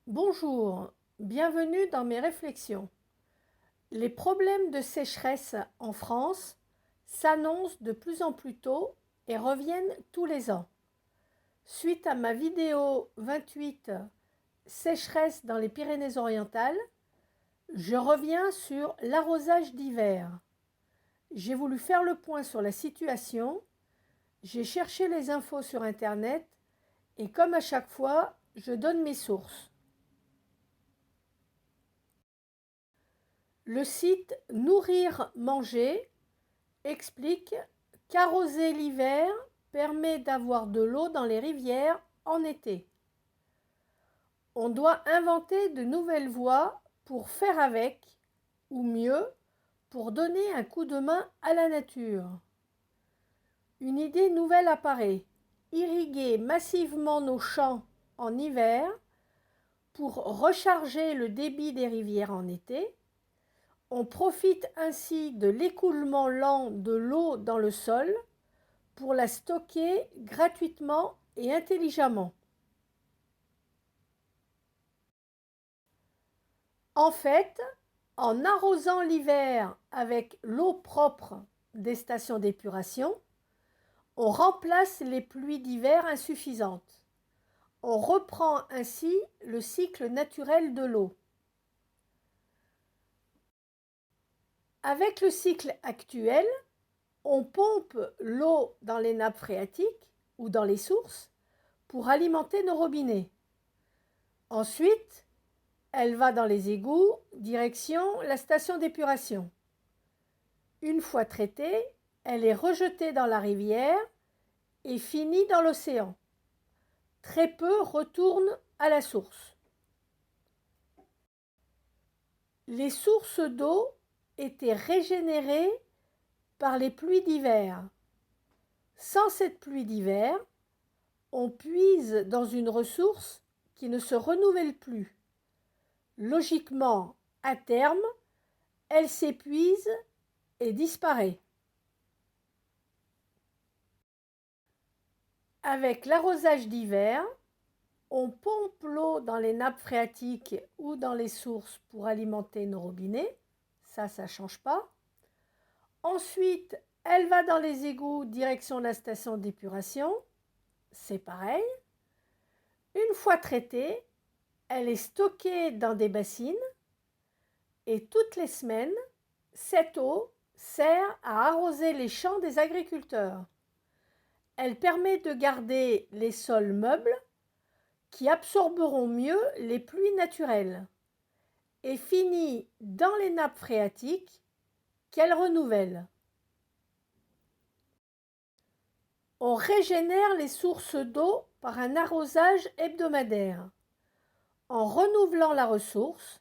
Bonjour, bienvenue dans mes réflexions. Les problèmes de sécheresse en France s'annoncent de plus en plus tôt et reviennent tous les ans. Suite à ma vidéo 28 Sécheresse dans les Pyrénées-Orientales, je reviens sur l'arrosage d'hiver. J'ai voulu faire le point sur la situation, j'ai cherché les infos sur Internet et comme à chaque fois, je donne mes sources. Le site Nourrir Manger explique qu'arroser l'hiver permet d'avoir de l'eau dans les rivières en été. On doit inventer de nouvelles voies pour faire avec, ou mieux, pour donner un coup de main à la nature. Une idée nouvelle apparaît, irriguer massivement nos champs en hiver pour recharger le débit des rivières en été. On profite ainsi de l'écoulement lent de l'eau dans le sol pour la stocker gratuitement et intelligemment. En fait, en arrosant l'hiver avec l'eau propre des stations d'épuration, on remplace les pluies d'hiver insuffisantes. On reprend ainsi le cycle naturel de l'eau. Avec le cycle actuel, on pompe l'eau dans les nappes phréatiques ou dans les sources pour alimenter nos robinets. Ensuite, elle va dans les égouts, direction la station d'épuration. Une fois traitée, elle est rejetée dans la rivière et finit dans l'océan. Très peu retournent à la source. Les sources d'eau étaient régénérées par les pluies d'hiver. Sans cette pluie d'hiver, on puise dans une ressource qui ne se renouvelle plus. Logiquement, à terme, elle s'épuise et disparaît. Avec l'arrosage d'hiver, on pompe l'eau dans les nappes phréatiques ou dans les sources pour alimenter nos robinets. Ça ne change pas. Ensuite, elle va dans les égouts direction la station d'épuration. C'est pareil. Une fois traitée, elle est stockée dans des bassines et toutes les semaines, cette eau sert à arroser les champs des agriculteurs. Elle permet de garder les sols meubles qui absorberont mieux les pluies naturelles et finit dans les nappes phréatiques qu'elle renouvelle. On régénère les sources d'eau par un arrosage hebdomadaire. En renouvelant la ressource,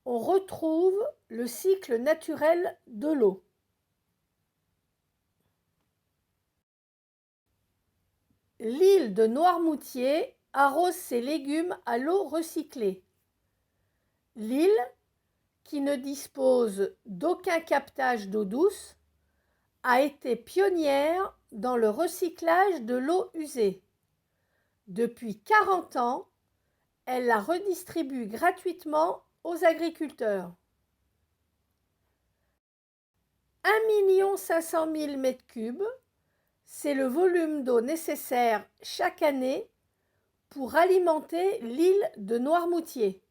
on retrouve le cycle naturel de l'eau. L'île de Noirmoutier arrose ses légumes à l'eau recyclée. L'île, qui ne dispose d'aucun captage d'eau douce, a été pionnière dans le recyclage de l'eau usée. Depuis 40 ans, elle la redistribue gratuitement aux agriculteurs. 1,5 million m3, c'est le volume d'eau nécessaire chaque année pour alimenter l'île de Noirmoutier.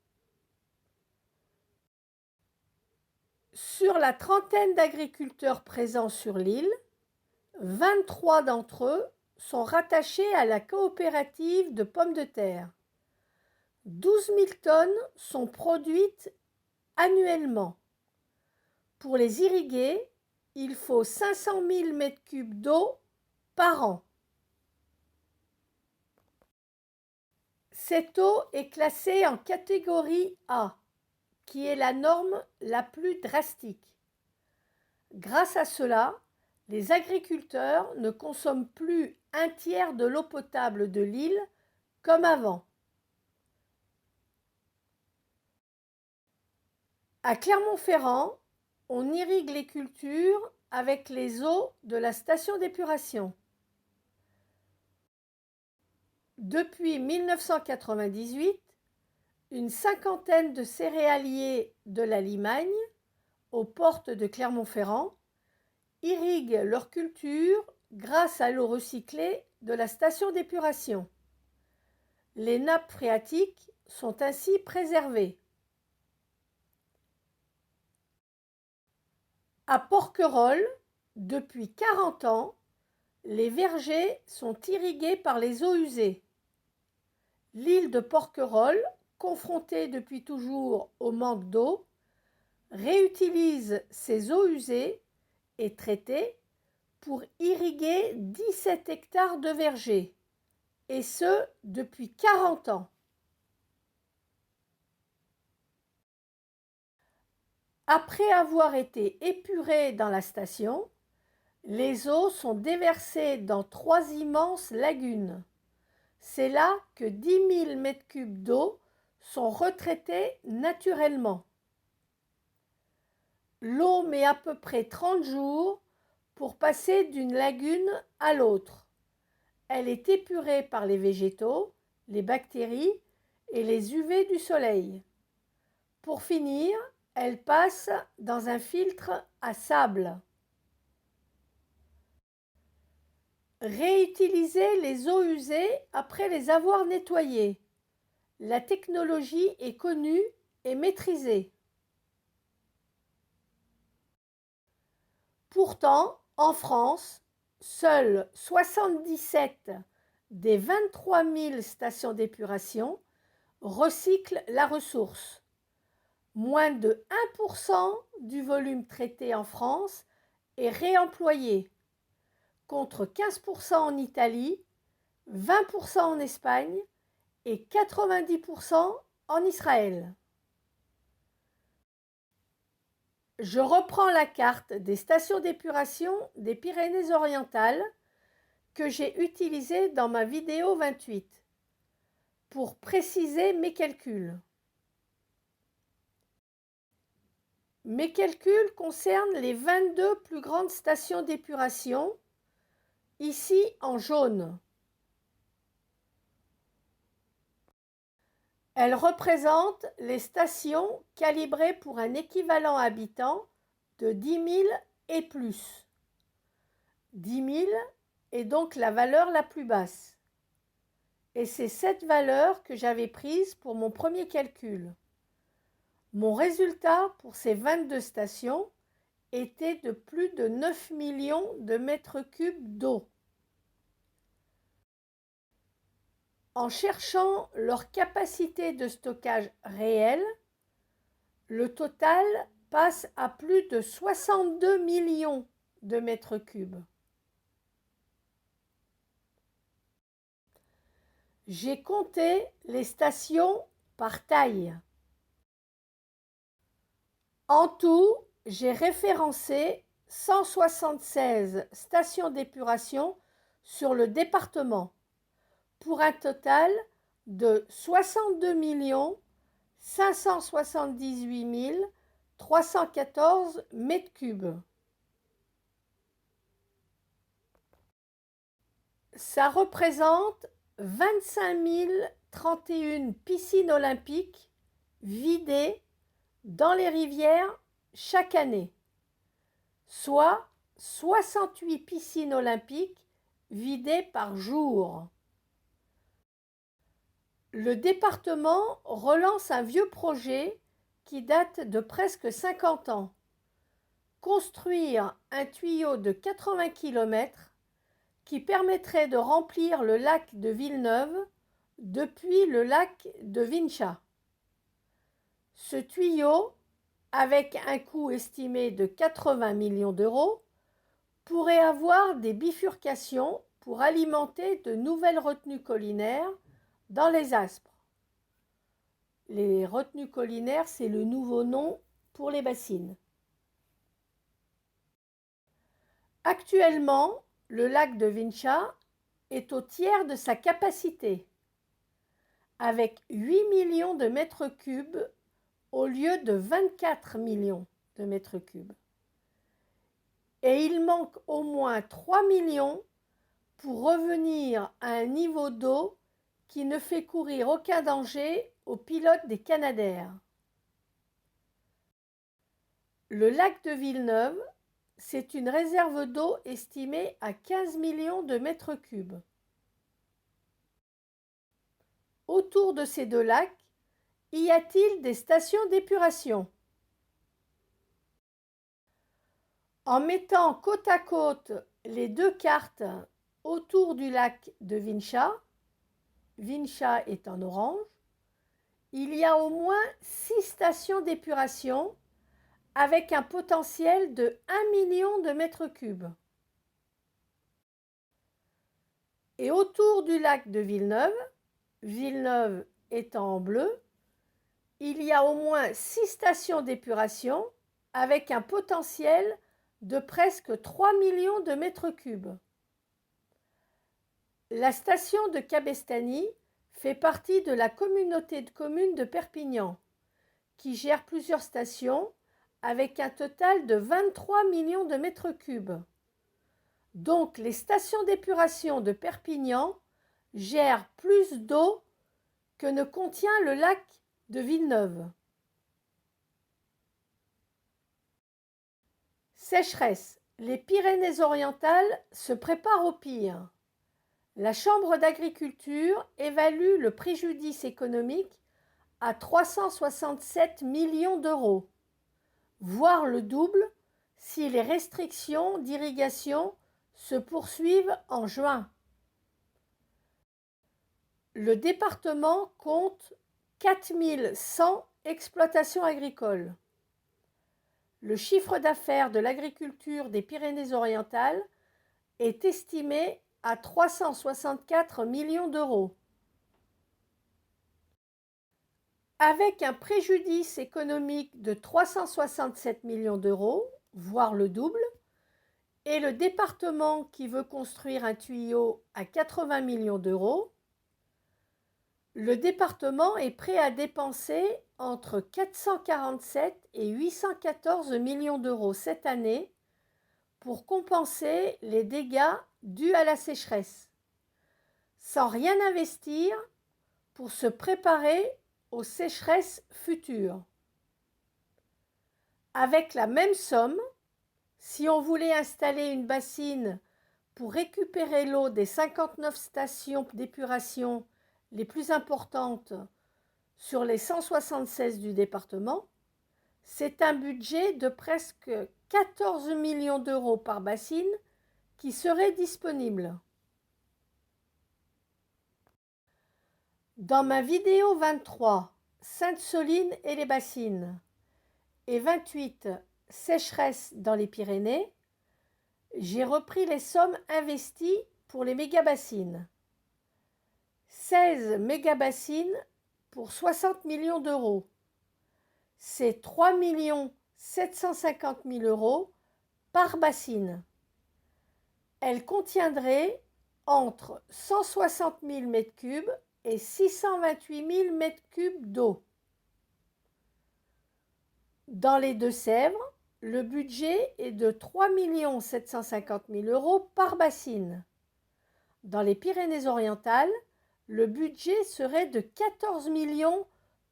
Sur la trentaine d'agriculteurs présents sur l'île, 23 d'entre eux sont rattachés à la coopérative de pommes de terre. 12 000 tonnes sont produites annuellement. Pour les irriguer, il faut 500 000 m3 d'eau par an. Cette eau est classée en catégorie A, qui est la norme la plus drastique. Grâce à cela, les agriculteurs ne consomment plus un tiers de l'eau potable de l'île comme avant. À Clermont-Ferrand, on irrigue les cultures avec les eaux de la station d'épuration. Depuis 1998, une cinquantaine de céréaliers de la Limagne, aux portes de Clermont-Ferrand, irriguent leur culture grâce à l'eau recyclée de la station d'épuration. Les nappes phréatiques sont ainsi préservées. À Porquerolles, depuis 40 ans, les vergers sont irrigués par les eaux usées. L'île de Porquerolles, confrontée depuis toujours au manque d'eau, réutilise ces eaux usées et traitées pour irriguer 17 hectares de vergers, et ce depuis 40 ans. Après avoir été épurées dans la station, les eaux sont déversées dans 3 immenses lagunes. C'est là que 10 000 mètres cubes d'eau sont retraités naturellement. L'eau met à peu près 30 jours pour passer d'une lagune à l'autre. Elle est épurée par les végétaux, les bactéries et les UV du soleil. Pour finir, elle passe dans un filtre à sable. Réutiliser les eaux usées après les avoir nettoyées. La technologie est connue et maîtrisée. Pourtant, en France, seules 77 des 23 000 stations d'épuration recyclent la ressource. Moins de 1% du volume traité en France est réemployé, contre 15% en Italie, 20% en Espagne et 90% en Israël. Je reprends la carte des stations d'épuration des Pyrénées-Orientales que j'ai utilisée dans ma vidéo 28 pour préciser mes calculs. Mes calculs concernent les 22 plus grandes stations d'épuration, ici en jaune. Elles représentent les stations calibrées pour un équivalent habitant de 10 000 et plus. 10 000 est donc la valeur la plus basse. Et c'est cette valeur que j'avais prise pour mon premier calcul. Mon résultat pour ces 22 stations était de plus de 9 millions de mètres cubes d'eau. En cherchant leur capacité de stockage réelle, le total passe à plus de 62 millions de mètres cubes. J'ai compté les stations par taille. En tout, j'ai référencé 176 stations d'épuration sur le département, pour un total de 62 578 314 mètres cubes. Ça représente 25 031 piscines olympiques vidées dans les rivières chaque année, soit 68 piscines olympiques vidées par jour. Le département relance un vieux projet qui date de presque 50 ans. Construire un tuyau de 80 km qui permettrait de remplir le lac de Villeneuve depuis le lac de Vinchat. Ce tuyau, avec un coût estimé de 80 millions d'euros, pourrait avoir des bifurcations pour alimenter de nouvelles retenues collinaires dans les Aspres. Les retenues collinaires, c'est le nouveau nom pour les bassines. Actuellement, le lac de Vinchat est au tiers de sa capacité, avec 8 millions de mètres cubes au lieu de 24 millions de mètres cubes. Et il manque au moins 3 millions pour revenir à un niveau d'eau qui ne fait courir aucun danger aux pilotes des Canadair. Le lac de Villeneuve, c'est une réserve d'eau estimée à 15 millions de mètres cubes. Autour de ces deux lacs, y a-t-il des stations d'épuration? En mettant côte à côte les deux cartes autour du lac de Vincha, Vincha est en orange, il y a au moins 6 stations d'épuration avec un potentiel de 1 million de mètres cubes. Et autour du lac de Villeneuve, Villeneuve étant en bleu, il y a au moins 6 stations d'épuration avec un potentiel de presque 3 millions de mètres cubes. La station de Cabestany fait partie de la communauté de communes de Perpignan, qui gère plusieurs stations avec un total de 23 millions de mètres cubes. Donc les stations d'épuration de Perpignan gèrent plus d'eau que ne contient le lac de Villeneuve. Sécheresse. Les Pyrénées-Orientales se préparent au pire. La Chambre d'agriculture évalue le préjudice économique à 367 millions d'euros, voire le double si les restrictions d'irrigation se poursuivent en juin. Le département compte 4100 exploitations agricoles. Le chiffre d'affaires de l'agriculture des Pyrénées-Orientales est estimé à 364 millions d'euros. Avec un préjudice économique de 367 millions d'euros, voire le double, et le département qui veut construire un tuyau à 80 millions d'euros, le département est prêt à dépenser entre 447 et 814 millions d'euros cette année pour compenser les dégâts dus à la sécheresse, sans rien investir pour se préparer aux sécheresses futures. Avec la même somme, si on voulait installer une bassine pour récupérer l'eau des 59 stations d'épuration les plus importantes sur les 176 du département, c'est un budget de presque 14 millions d'euros par bassine qui serait disponible. Dans ma vidéo 23, Sainte-Soline et les bassines, et 28, sécheresse dans les Pyrénées, j'ai repris les sommes investies pour les mégabassines. 16 mégabassines pour 60 millions d'euros. C'est 3 750 000 euros par bassine. Elle contiendrait entre 160 000 m3 et 628 000 m3 d'eau. Dans les Deux-Sèvres, le budget est de 3 750 000 euros par bassine. Dans les Pyrénées-Orientales, le budget serait de 14 millions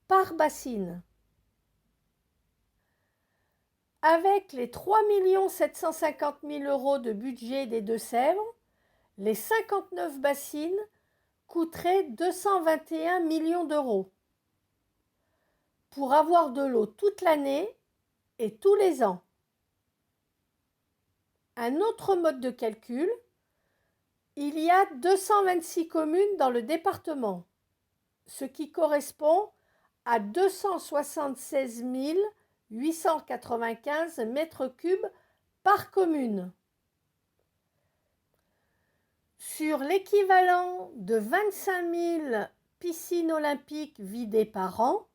par bassine. Avec les 3 750 000 euros de budget des Deux-Sèvres, les 59 bassines coûteraient 221 millions d'euros pour avoir de l'eau toute l'année et tous les ans. Un autre mode de calcul, il y a 226 communes dans le département, ce qui correspond à 276 895 mètres cubes par commune. Sur l'équivalent de 25 000 piscines olympiques vidées par an,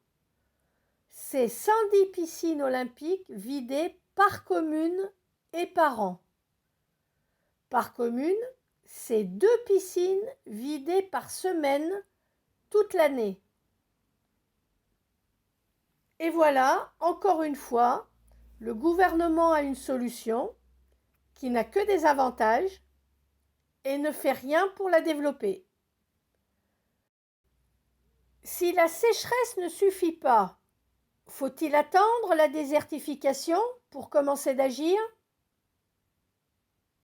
c'est 110 piscines olympiques vidées par commune et par an. Par commune, c'est 2 piscines vidées par semaine toute l'année. Et voilà, encore une fois, le gouvernement a une solution qui n'a que des avantages et ne fait rien pour la développer. Si la sécheresse ne suffit pas, faut-il attendre la désertification pour commencer d'agir?